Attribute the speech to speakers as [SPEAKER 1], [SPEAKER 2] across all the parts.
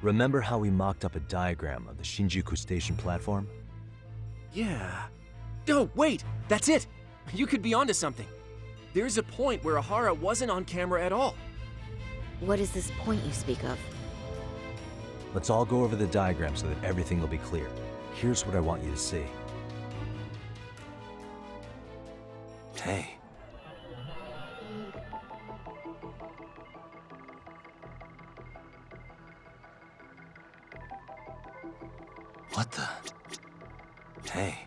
[SPEAKER 1] Remember how we mocked up a diagram of the Shinjuku station platform?
[SPEAKER 2] Yeah. Oh, wait! That's it! You could be onto something. There's a point where Ehara wasn't on camera at all.
[SPEAKER 3] What is this point you speak of?
[SPEAKER 1] Let's all go over the diagram so that everything will be clear. Here's what I want you to see. Hey. What the? Hey.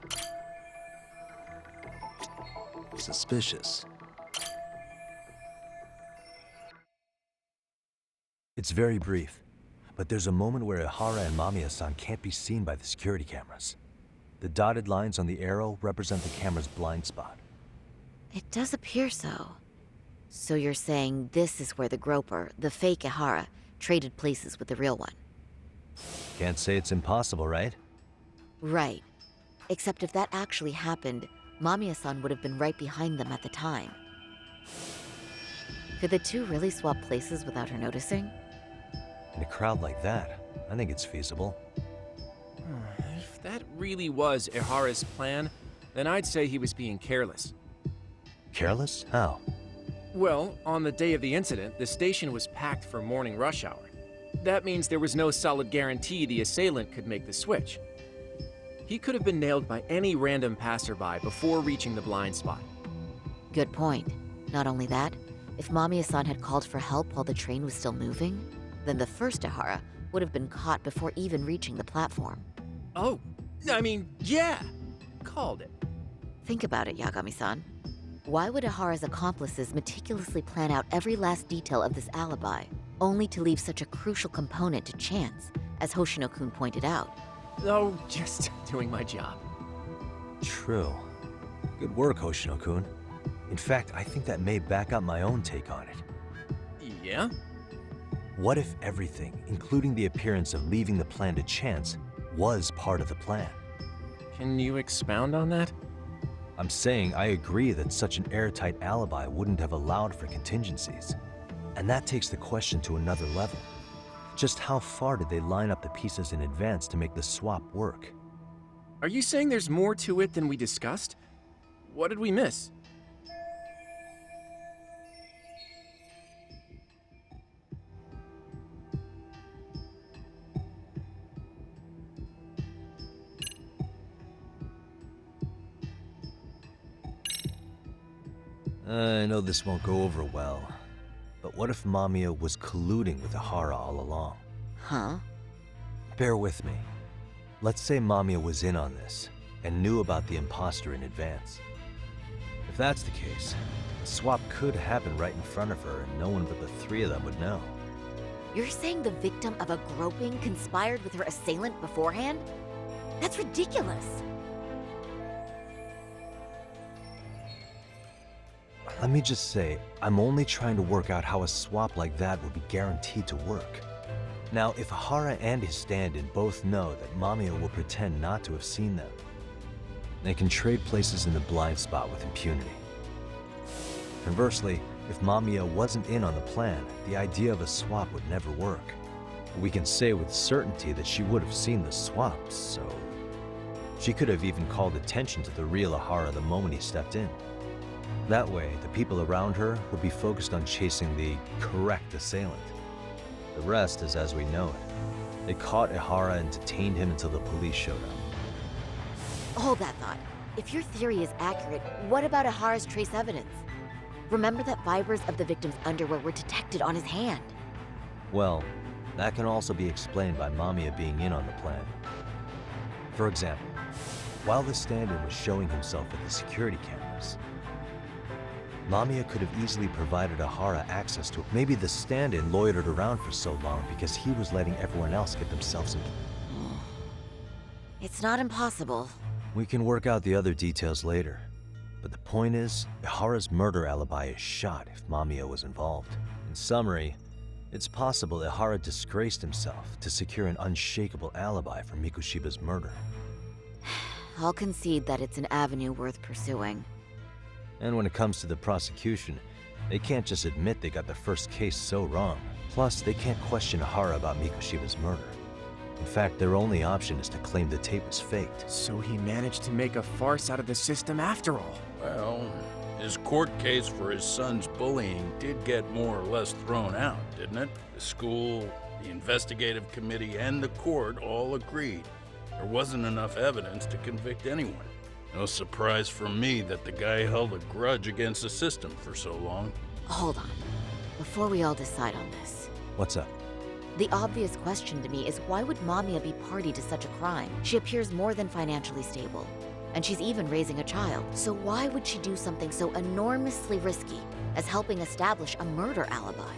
[SPEAKER 1] Suspicious. It's very brief, but there's a moment where Ehara and Mamiya-san can't be seen by the security cameras. The dotted lines on the arrow represent the camera's blind spot.
[SPEAKER 3] It does appear so. So you're saying this is where the groper, the fake Ehara, traded places with the real one?
[SPEAKER 1] Can't say it's impossible, right?
[SPEAKER 3] Right. Except if that actually happened, Mamiya-san would have been right behind them at the time. Could the two really swap places without her noticing?
[SPEAKER 1] In a crowd like that, I think it's feasible.
[SPEAKER 2] If that really was Ehara's plan, then I'd say he was being careless.
[SPEAKER 1] Careless? How?
[SPEAKER 2] Well, on the day of the incident, the station was packed for morning rush hour. That means there was no solid guarantee the assailant could make the switch. He could have been nailed by any random passerby before reaching the blind spot.
[SPEAKER 3] Good point. Not only that, if Mamiya-san had called for help while the train was still moving, then the first Ehara would have been caught before even reaching the platform.
[SPEAKER 2] Oh, I mean, yeah! Called it.
[SPEAKER 3] Think about it, Yagami-san. Why would Ehara's accomplices meticulously plan out every last detail of this alibi, only to leave such a crucial component to chance, as Hoshino-kun pointed out?
[SPEAKER 2] Oh, just doing my job.
[SPEAKER 1] True. Good work, Hoshino-kun. In fact, I think that may back up my own take on it.
[SPEAKER 2] Yeah?
[SPEAKER 1] What if everything, including the appearance of leaving the plan to chance, was part of the plan?
[SPEAKER 2] Can you expound on that?
[SPEAKER 1] I'm saying I agree that such an airtight alibi wouldn't have allowed for contingencies. And that takes the question to another level. Just how far did they line up the pieces in advance to make the swap work?
[SPEAKER 2] Are you saying there's more to it than we discussed? What did we miss?
[SPEAKER 1] I know this won't go over well, but what if Mamiya was colluding with Ehara all along?
[SPEAKER 3] Huh?
[SPEAKER 1] Bear with me. Let's say Mamiya was in on this, and knew about the imposter in advance. If that's the case, the swap could happen right in front of her and no one but the three of them would know.
[SPEAKER 3] You're saying the victim of a groping conspired with her assailant beforehand? That's ridiculous!
[SPEAKER 1] Let me just say, I'm only trying to work out how a swap like that would be guaranteed to work. Now, if Ehara and his stand-in both know that Mamiya will pretend not to have seen them, they can trade places in the blind spot with impunity. Conversely, if Mamiya wasn't in on the plan, the idea of a swap would never work. We can say with certainty that she would have seen the swap, so she could have even called attention to the real Ehara the moment he stepped in. That way, the people around her would be focused on chasing the correct assailant. The rest is as we know it. They caught Ehara and detained him until the police showed up.
[SPEAKER 3] Hold that thought. If your theory is accurate, what about Ehara's trace evidence? Remember that fibers of the victim's underwear were detected on his hand.
[SPEAKER 1] Well, that can also be explained by Mamiya being in on the plan. For example, while the stand-in was showing himself at the security cameras, Mamiya could have easily provided Ehara access to it. Maybe the stand-in loitered around for so long because he was letting everyone else get themselves into.
[SPEAKER 3] It's not impossible.
[SPEAKER 1] We can work out the other details later. But the point is, Ehara's murder alibi is shot if Mamiya was involved. In summary, it's possible Ehara disgraced himself to secure an unshakable alibi for Mikushiba's murder.
[SPEAKER 3] I'll concede that it's an avenue worth pursuing.
[SPEAKER 1] And when it comes to the prosecution, they can't just admit they got the first case so wrong. Plus, they can't question Ehara about Mikoshiba's murder. In fact, their only option is to claim the tape was faked.
[SPEAKER 2] So he managed to make a farce out of the system after all.
[SPEAKER 4] Well, his court case for his son's bullying did get more or less thrown out, didn't it? The school, the investigative committee, and the court all agreed there wasn't enough evidence to convict anyone. No surprise for me that the guy held a grudge against the system for so long.
[SPEAKER 3] Hold on. Before we all decide on this,
[SPEAKER 1] What's up?
[SPEAKER 3] the obvious question to me is why would Mamiya be party to such a crime? She appears more than financially stable, and she's even raising a child. So why would she do something so enormously risky as helping establish a murder alibi?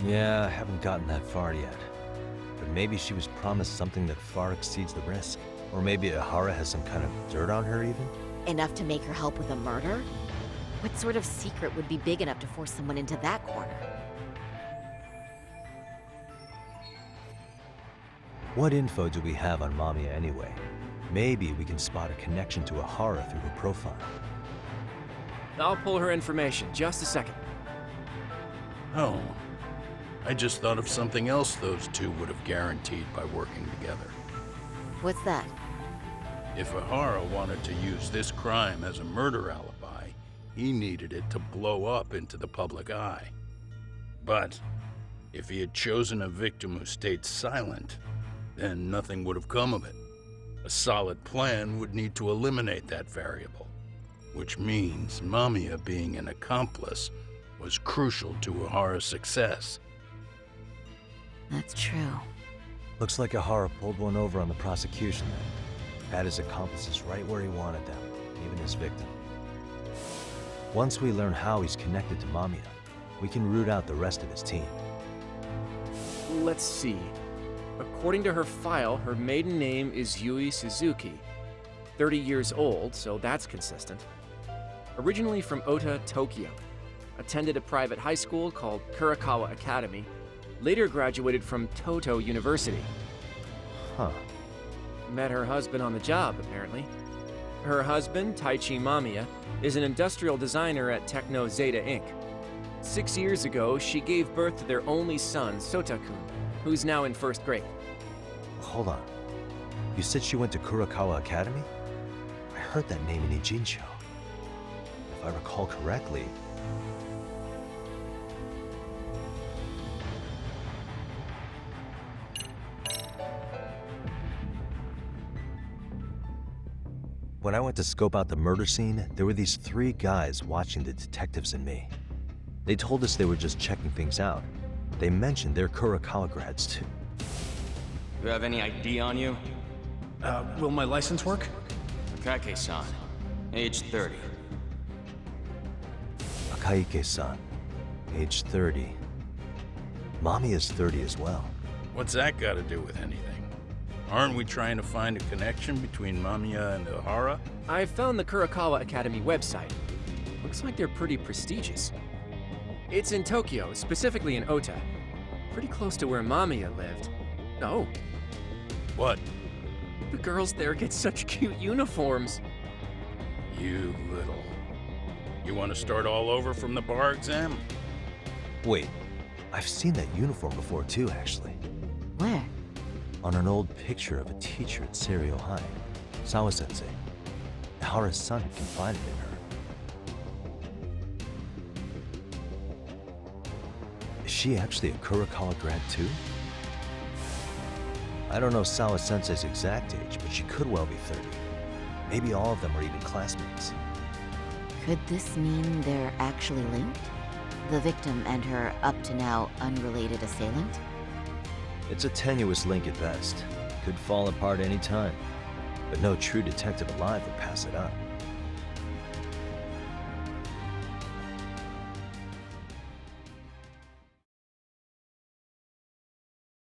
[SPEAKER 1] Yeah, I haven't gotten that far yet. But maybe she was promised something that far exceeds the risk. Or maybe Ehara has some kind of dirt on her even?
[SPEAKER 3] Enough to make her help with a murder? What sort of secret would be big enough to force someone into that corner?
[SPEAKER 1] What info do we have on Mamiya anyway? Maybe we can spot a connection to Ehara through her profile.
[SPEAKER 2] I'll pull her information. Just a second.
[SPEAKER 4] Oh, I just thought of something else those two would have guaranteed by working together.
[SPEAKER 3] What's that?
[SPEAKER 4] If Ehara wanted to use this crime as a murder alibi, he needed it to blow up into the public eye. But if he had chosen a victim who stayed silent, then nothing would have come of it. A solid plan would need to eliminate that variable, which means Mamiya being an accomplice was crucial to Ehara's success.
[SPEAKER 3] That's true.
[SPEAKER 1] Looks like Ehara pulled one over on the prosecution then. Had his accomplices right where he wanted them, even his victim. Once we learn how he's connected to Mamiya, we can root out the rest of his team.
[SPEAKER 2] Let's see. According to her file, her maiden name is Yui Suzuki. 30 years old, so that's consistent. Originally from Ota, Tokyo. Attended a private high school called Kurakawa Academy. Later graduated from Toto University.
[SPEAKER 1] Huh.
[SPEAKER 2] Met her husband on the job, apparently. Her husband, Taichi Mamiya, is an industrial designer at Techno Zeta Inc. 6 years ago, she gave birth to their only son, Sota-kun, who's now in first grade.
[SPEAKER 1] Hold on. You said she went to Kurakawa Academy? I heard that name in Ijincho. If I recall correctly... When I went to scope out the murder scene, there were these 3 guys watching the detectives and me. They told us they were just checking things out. They mentioned they're Kurakawa grads too.
[SPEAKER 5] You have any ID on you?
[SPEAKER 6] Will my license work?
[SPEAKER 5] Akake-san, age 30.
[SPEAKER 1] Akaike-san, age 30. Mommy is 30 as well.
[SPEAKER 4] What's that got to do with anything? Aren't we trying to find a connection between Mamiya and Ehara?
[SPEAKER 2] I found the Kurakawa Academy website. Looks like they're pretty prestigious. It's in Tokyo, specifically in Ota. Pretty close to where Mamiya lived. Oh,
[SPEAKER 4] What?
[SPEAKER 2] the girls there get such cute uniforms.
[SPEAKER 4] You little... You want to start all over from the bar exam?
[SPEAKER 1] Wait, I've seen that uniform before too, actually.
[SPEAKER 3] Where?
[SPEAKER 1] On an old picture of a teacher at Seiryo High, Sawa-sensei. Ehara's son had confided in her. Is she actually a Kurakawa grad too? I don't know Sawa-sensei's exact age, but she could well be 30. Maybe all of them are even classmates.
[SPEAKER 3] Could this mean they're actually linked? The victim and her up-to-now unrelated assailant?
[SPEAKER 1] It's a tenuous link at best. Could fall apart any time. But no true detective alive would pass it up.